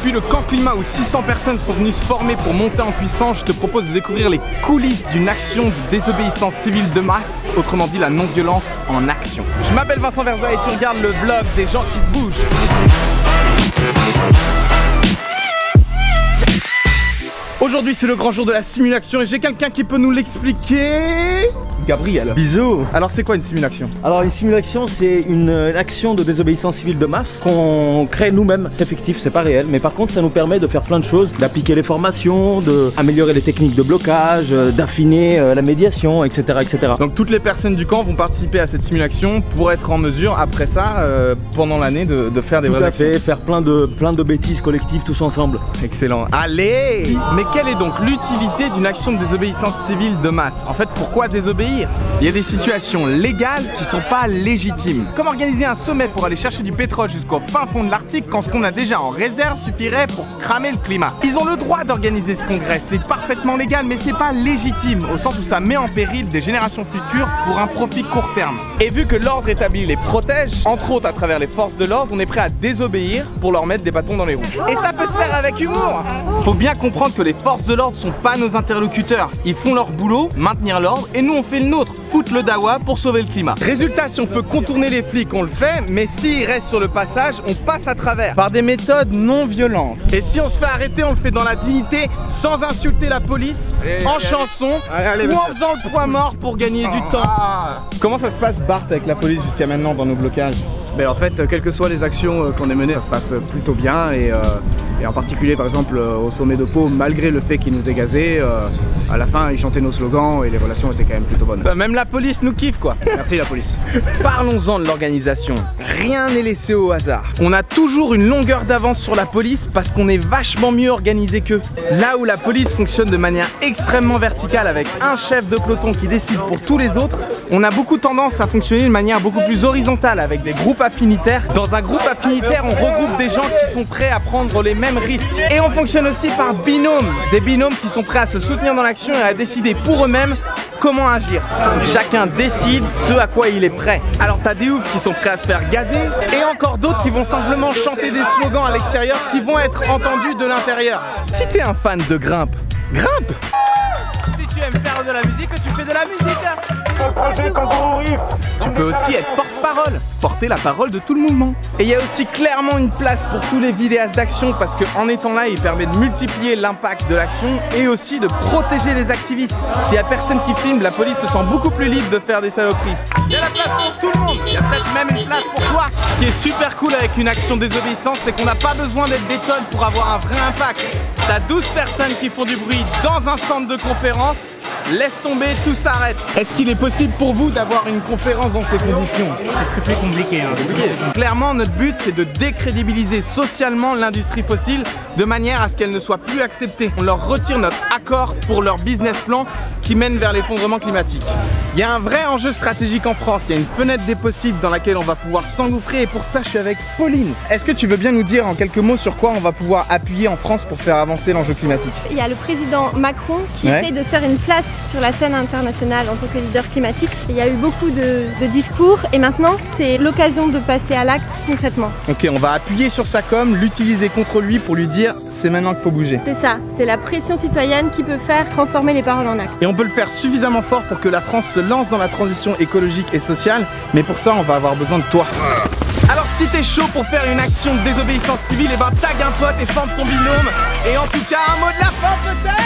Depuis le camp climat où 600 personnes sont venues se former pour monter en puissance, je te propose de découvrir les coulisses d'une action de désobéissance civile de masse, autrement dit la non-violence en action. Je m'appelle Vincent Verza et tu regardes le vlog des gens qui se bougent. Aujourd'hui c'est le grand jour de la simulation et j'ai quelqu'un qui peut nous l'expliquer. Gabriel. Bisous. Alors c'est quoi une simulation? Alors une simulation c'est une action de désobéissance civile de masse qu'on crée nous-mêmes, c'est fictif, c'est pas réel, mais par contre ça nous permet de faire plein de choses, d'appliquer les formations, d'améliorer les techniques de blocage, d'affiner la médiation, etc., etc. Donc toutes les personnes du camp vont participer à cette simulation pour être en mesure après ça, pendant l'année, de faire des vraies actions. Tout à fait, faire plein de bêtises collectives tous ensemble. Excellent. Allez! Mais quelle est donc l'utilité d'une action de désobéissance civile de masse? En fait, pourquoi désobéir? Il y a des situations légales qui sont pas légitimes. Comme organiser un sommet pour aller chercher du pétrole jusqu'au fin fond de l'Arctique quand ce qu'on a déjà en réserve suffirait pour cramer le climat. Ils ont le droit d'organiser ce congrès, c'est parfaitement légal, mais c'est pas légitime, au sens où ça met en péril des générations futures pour un profit court terme. Et vu que l'ordre établi les protège, entre autres à travers les forces de l'ordre, on est prêt à désobéir pour leur mettre des bâtons dans les roues. Et ça peut se faire avec humour. Faut bien comprendre que les forces de l'ordre sont pas nos interlocuteurs. Ils font leur boulot, maintenir l'ordre, et nous on fait le nôtre, foutre le dawa pour sauver le climat. Résultat, si on peut contourner les flics, on le fait, mais s'ils restent sur le passage, on passe à travers, par des méthodes non violentes. Et si on se fait arrêter, on le fait dans la dignité, sans insulter la police, en chanson, ou en faisant le point mort pour gagner du temps. Comment ça se passe, Bart, avec la police jusqu'à maintenant dans nos blocages? Mais en fait, quelles que soient les actions qu'on ait menées, ça se passe plutôt bien et en particulier par exemple au sommet de Pau, malgré le fait qu'ils nous aient gazés, à la fin ils chantaient nos slogans et les relations étaient quand même plutôt bonnes. Bah, même la police nous kiffe quoi. Merci la police. Parlons-en de l'organisation. Rien n'est laissé au hasard. On a toujours une longueur d'avance sur la police parce qu'on est vachement mieux organisé qu'eux. Là où la police fonctionne de manière extrêmement verticale avec un chef de peloton qui décide pour tous les autres, on a beaucoup tendance à fonctionner de manière beaucoup plus horizontale avec des groupes affinitaires. Dans un groupe affinitaire, on regroupe des gens qui sont prêts à prendre les mêmes risques. Et on fonctionne aussi par binômes. Des binômes qui sont prêts à se soutenir dans l'action et à décider pour eux-mêmes comment agir. Chacun décide ce à quoi il est prêt. Alors t'as des oufs qui sont prêts à se faire gazer et encore d'autres qui vont simplement chanter des slogans à l'extérieur qui vont être entendus de l'intérieur. Si t'es un fan de grimpe, grimpe! Si tu aimes faire de la musique, tu fais de la musique. Tu peux aussi être porte-parole, porter la parole de tout le mouvement. Et il y a aussi clairement une place pour tous les vidéastes d'action parce qu'en étant là, il permet de multiplier l'impact de l'action et aussi de protéger les activistes. S'il n'y a personne qui filme, la police se sent beaucoup plus libre de faire des saloperies. Il y a la place pour tout le monde, il y a peut-être même une place pour toi. Ce qui est super cool avec une action de désobéissance, c'est qu'on n'a pas besoin d'être des tonnes pour avoir un vrai impact. T'as 12 personnes qui font du bruit dans un centre de conférence. Laisse tomber, tout s'arrête. Est-ce qu'il est possible pour vous d'avoir une conférence dans ces conditions? C'est très compliqué. Clairement, notre but, c'est de décrédibiliser socialement l'industrie fossile de manière à ce qu'elle ne soit plus acceptée. On leur retire notre accord pour leur business plan qui mène vers l'effondrement climatique. Il y a un vrai enjeu stratégique en France. Il y a une fenêtre des possibles dans laquelle on va pouvoir s'engouffrer et pour ça, je suis avec Pauline. Est-ce que tu veux bien nous dire en quelques mots sur quoi on va pouvoir appuyer en France pour faire avancer l'enjeu climatique? Il y a le président Macron qui essaie de faire une place sur la scène internationale en tant que leader climatique. Il y a eu beaucoup de discours et maintenant c'est l'occasion de passer à l'acte concrètement. Ok, on va appuyer sur sa com, l'utiliser contre lui pour lui dire c'est maintenant qu'il faut bouger. C'est ça, c'est la pression citoyenne qui peut faire transformer les paroles en actes. Et on peut le faire suffisamment fort pour que la France se lance dans la transition écologique et sociale, mais pour ça on va avoir besoin de toi. Alors si t'es chaud pour faire une action de désobéissance civile, et ben tag un pote et forme ton binôme. Et en tout cas un mot de la fin peut-être.